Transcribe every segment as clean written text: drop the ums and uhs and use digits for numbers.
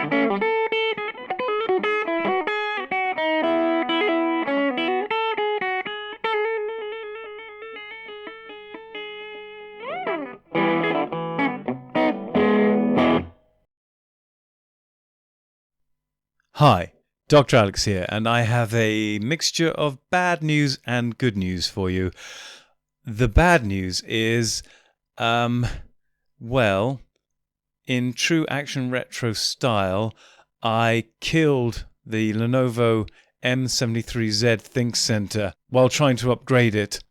Hi, Dr. Alex here, and I have a mixture of bad news and good news for you. The bad news is, well, in true action retro style, I killed the Lenovo M73Z ThinkCentre while trying to upgrade it.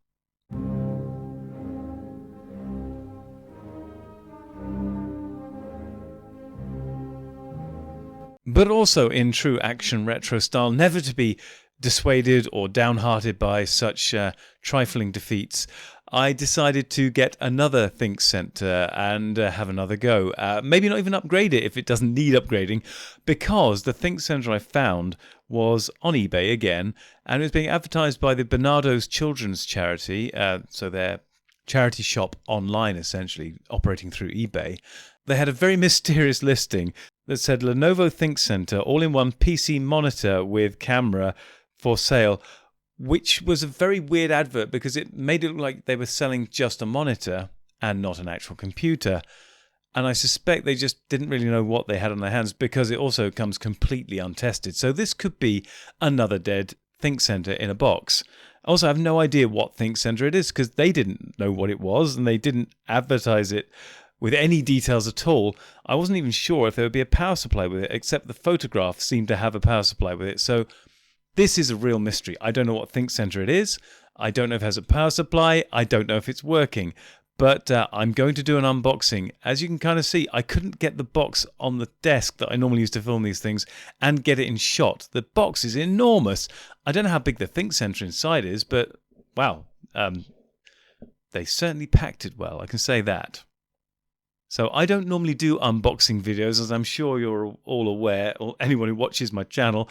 But also in true action retro style, never to be dissuaded or downhearted by such trifling defeats, I decided to get another ThinkCentre and have another go. Maybe not even upgrade it if it doesn't need upgrading, because the ThinkCentre I found was on eBay again, and it was being advertised by the Barnardos children's charity, so their charity shop online, essentially, operating through eBay. They had a very mysterious listing that said Lenovo ThinkCentre all-in-one PC monitor with camera for sale, which was a very weird advert because it made it look like they were selling just a monitor and not an actual computer. And I suspect they just didn't really know what they had on their hands because it also comes completely untested. So this could be another dead ThinkCentre in a box. Also, I have no idea what ThinkCentre it is because they didn't know what it was and they didn't advertise it with any details at all. I wasn't even sure if there would be a power supply with it, except the photograph seemed to have a power supply with it. So this is a real mystery. I don't know what ThinkCentre it is. I don't know if it has a power supply. I don't know if it's working. But I'm going to do an unboxing. As you can kind of see, I couldn't get the box on the desk that I normally use to film these things and get it in shot. The box is enormous. I don't know how big the ThinkCentre inside is, but wow, they certainly packed it well. I can say that. So I don't normally do unboxing videos, as I'm sure you're all aware, or anyone who watches my channel.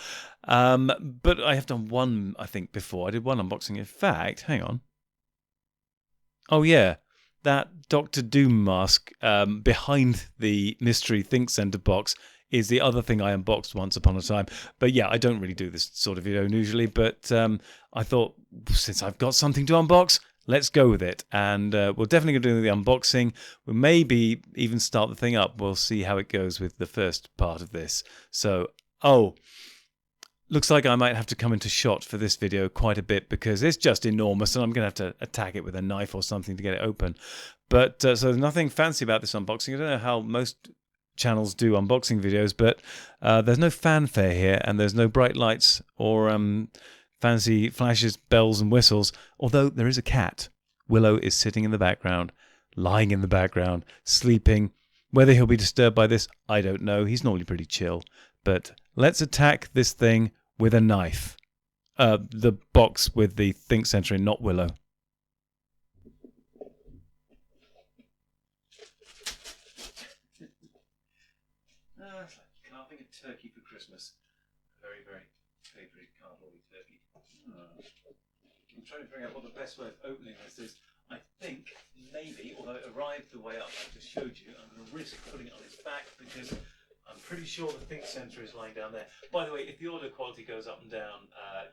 But I have done one, I think, before. I did one unboxing. In fact, hang on. Oh, yeah. That Doctor Doom mask behind the mystery ThinkCentre box is the other thing I unboxed once upon a time. But yeah, I don't really do this sort of video usually. But I thought, since I've got something to unbox, let's go with it. And we're definitely going to do the unboxing. We'll maybe even start the thing up. We'll see how it goes with the first part of this. So, looks like I might have to come into shot for this video quite a bit because it's just enormous and I'm going to have to attack it with a knife or something to get it open. But so there's nothing fancy about this unboxing. I don't know how most channels do unboxing videos, but there's no fanfare here and there's no bright lights or fancy flashes, bells and whistles, although there is a cat. Willow is sitting in the background, lying in the background, sleeping. Whether he'll be disturbed by this, I don't know. He's normally pretty chill. But let's attack this thing with a knife. The box with the ThinkCentre in, not Willow. It's like carving a turkey for Christmas. Very, very favorite cardboardy turkey. I'm trying to figure out what the best way of opening this is. I think maybe, although it arrived the way up I just showed you, I'm going to risk putting it on its back because I'm pretty sure the ThinkCentre is lying down there. By the way, if the audio quality goes up and down,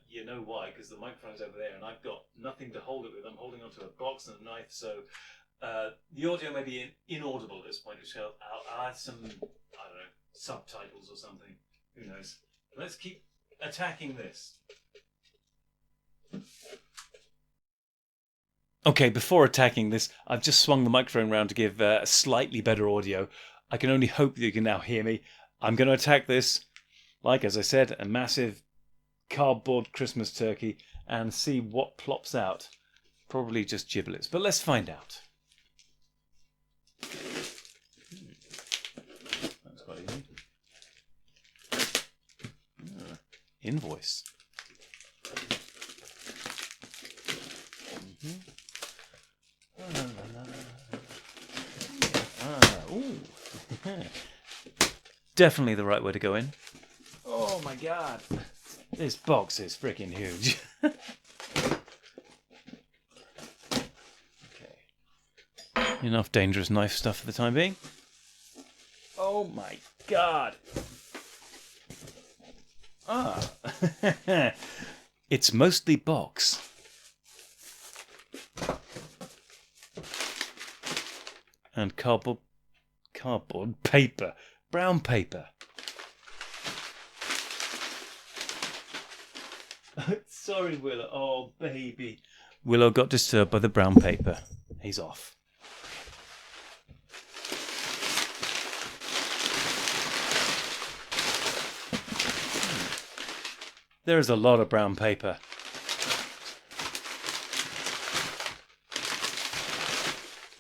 you know why, because the microphone's over there and I've got nothing to hold it with. I'm holding onto a box and a knife, so the audio may be inaudible at this point. I'll add some, I don't know, subtitles or something. Who knows? Let's keep attacking this. Okay, before attacking this, I've just swung the microphone around to give slightly better audio. I can only hope that you can now hear me. I'm going to attack this, like, as I said, a massive cardboard Christmas turkey and see what plops out. Probably just giblets, but let's find out. That's quite easy. Invoice. Ooh. Definitely the right way to go in. Oh my god. This box is freaking huge. Okay. Enough dangerous knife stuff for the time being. Oh my god. Ah, it's mostly box. And cardboard paper, brown paper. Sorry, Willow. Oh, baby. Willow got disturbed by the brown paper. He's off. There is a lot of brown paper.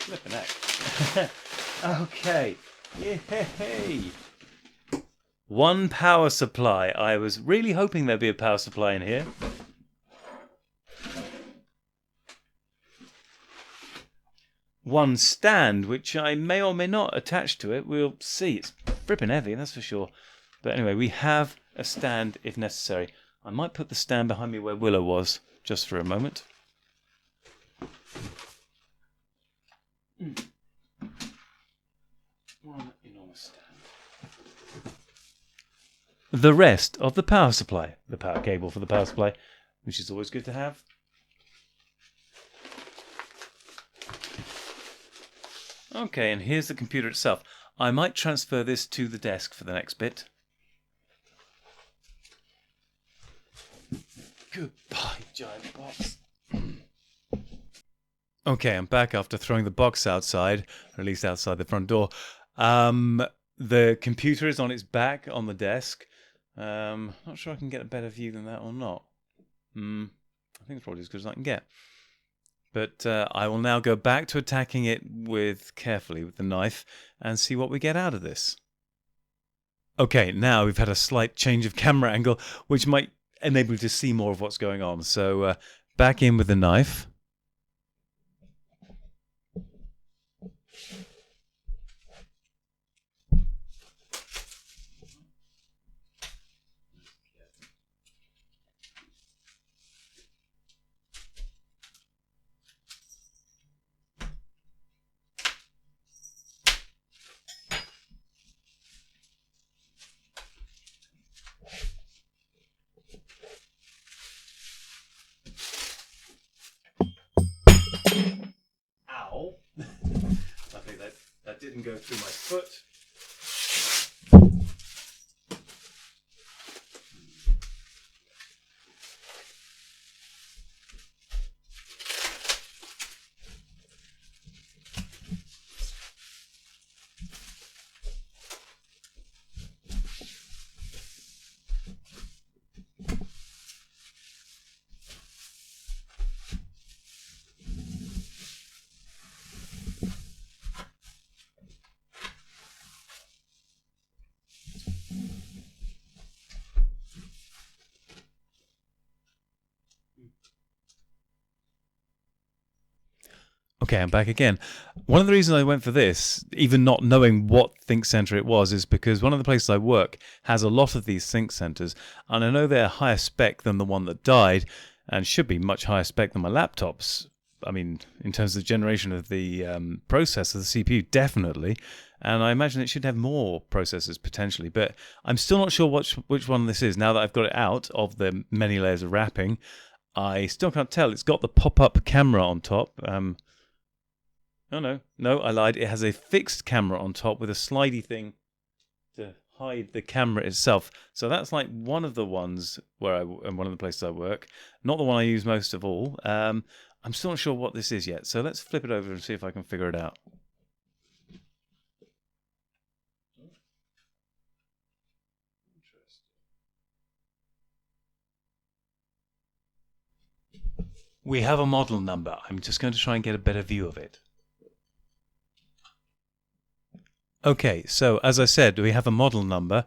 Flippin' heck. Okay. Yay! One power supply. I was really hoping there'd be a power supply in here. One stand, which I may or may not attach to it. We'll see. It's frippin' heavy, that's for sure. But anyway, we have a stand if necessary. I might put the stand behind me where Willow was, just for a moment. One enormous stand. The rest of the power supply, the power cable for the power supply, which is always good to have. Okay, and here's the computer itself. I might transfer this to the desk for the next bit. Goodbye, giant box. Okay, I'm back after throwing the box outside, or at least outside the front door. The computer is on its back on the desk. Not sure I can get a better view than that or not. I think it's probably as good as I can get. But I will now go back to attacking it carefully with the knife and see what we get out of this. Okay, now we've had a slight change of camera angle, which might enable you to see more of what's going on. So back in with the knife. Ow. I think that didn't go through my foot. Okay, I'm back again. One of the reasons I went for this, even not knowing what ThinkCentre it was, is because one of the places I work has a lot of these ThinkCentres, and I know they're higher spec than the one that died, and should be much higher spec than my laptops. I mean, in terms of the generation of the processor, the CPU, definitely. And I imagine it should have more processors potentially, but I'm still not sure which one this is. Now that I've got it out of the many layers of wrapping, I still can't tell. It's got the pop-up camera on top. No, I lied. It has a fixed camera on top with a slidey thing to hide the camera itself. So that's like one of the ones in one of the places I work. Not the one I use most of all. I'm still not sure what this is yet. So let's flip it over and see if I can figure it out. We have a model number. I'm just going to try and get a better view of it. Okay, so as I said, we have a model number.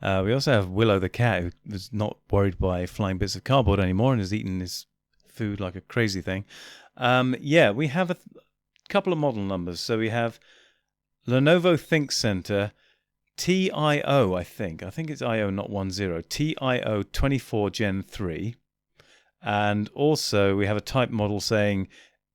We also have Willow the cat, who was not worried by flying bits of cardboard anymore and has eaten his food like a crazy thing. Yeah, we have a couple of model numbers. So we have Lenovo ThinkCentre TIO, I think it's IO, not 10, TIO 24 Gen 3. And also we have a type model saying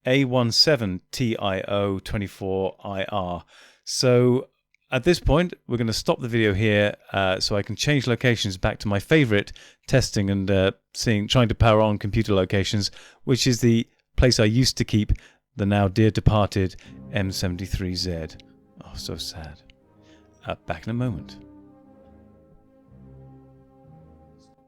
A17 TIO 24IR. So at this point, we're going to stop the video here so I can change locations back to my favorite testing and trying to power on computer locations, which is the place I used to keep the now dear departed M73Z. Oh, so sad. Back in a moment.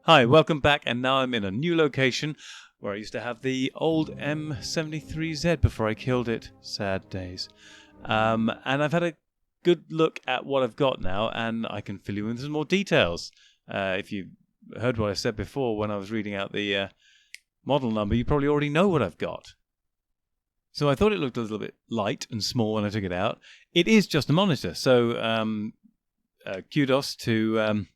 Hi, welcome back, and now I'm in a new location where I used to have the old M73Z before I killed it. Sad days. And I've had a good look at what I've got now, and I can fill you in with some more details. If you heard what I said before when I was reading out the model number, you probably already know what I've got. So I thought it looked a little bit light and small when I took it out. It is just a monitor, so kudos to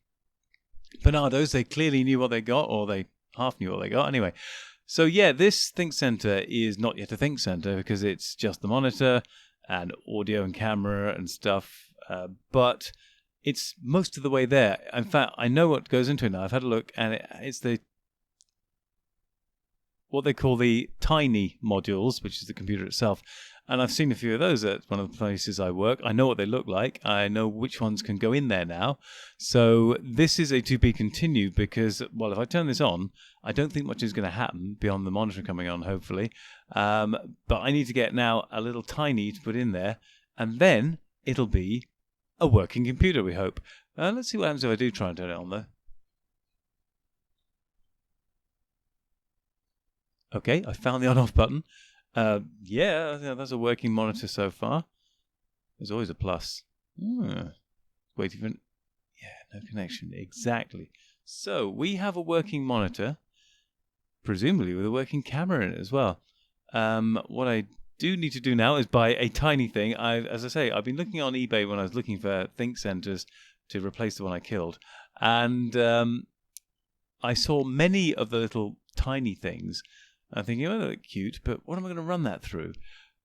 Barnardos. They clearly knew what they got, or they half knew what they got. Anyway, so yeah, this ThinkCentre is not yet a ThinkCentre because it's just the monitor and audio and camera and stuff, but it's most of the way there. In fact, I know what goes into it now. I've had a look, and it's what they call the tiny modules, which is the computer itself. And I've seen a few of those at one of the places I work. I know what they look like. I know which ones can go in there now. So this is a to be continued because, well, if I turn this on, I don't think much is going to happen beyond the monitor coming on, hopefully. But I need to get now a little tiny to put in there, and then it'll be a working computer, we hope. Let's see what happens if I do try and turn it on, though. Okay, I found the on-off button. Yeah, that's a working monitor so far. There's always a plus. Waiting for... Yeah, no connection. Exactly. So, we have a working monitor, presumably with a working camera in it as well. What I do need to do now is buy a tiny thing. As I say, I've been looking on eBay when I was looking for ThinkCentres to replace the one I killed. And I saw many of the little tiny things. I'm thinking, oh, they look cute, but what am I going to run that through?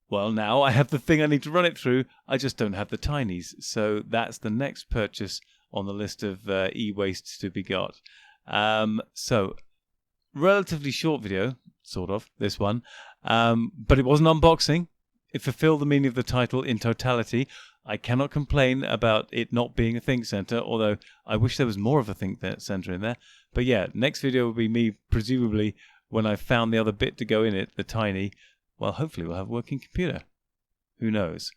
Well, now I have the thing I need to run it through. I just don't have the tinies. So that's the next purchase on the list of e-wastes to be got. So, relatively short video, sort of, this one. But it was an unboxing. It fulfilled the meaning of the title in totality. I cannot complain about it not being a ThinkCentre, although I wish there was more of a ThinkCentre in there. But yeah, next video will be me, presumably, when I've found the other bit to go in it, the tiny. Well, hopefully we'll have a working computer. Who knows?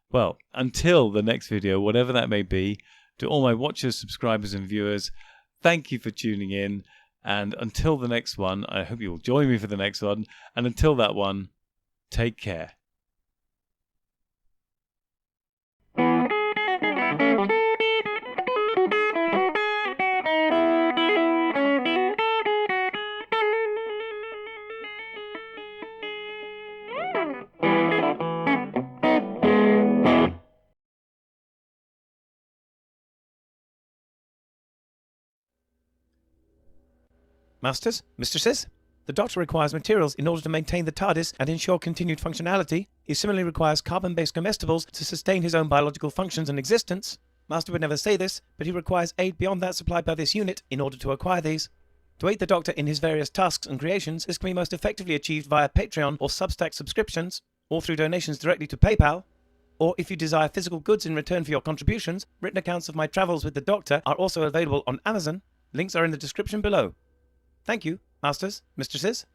Well, until the next video, whatever that may be, to all my watchers, subscribers and viewers, thank you for tuning in. And until the next one, I hope you will join me for the next one. And until that one, take care. Masters, mistresses, the Doctor requires materials in order to maintain the TARDIS and ensure continued functionality. He similarly requires carbon-based comestibles to sustain his own biological functions and existence. Master would never say this, but he requires aid beyond that supplied by this unit in order to acquire these. To aid the Doctor in his various tasks and creations, this can be most effectively achieved via Patreon or Substack subscriptions, or through donations directly to PayPal. Or if you desire physical goods in return for your contributions, written accounts of my travels with the Doctor are also available on Amazon. Links are in the description below. Thank you, masters, mistresses.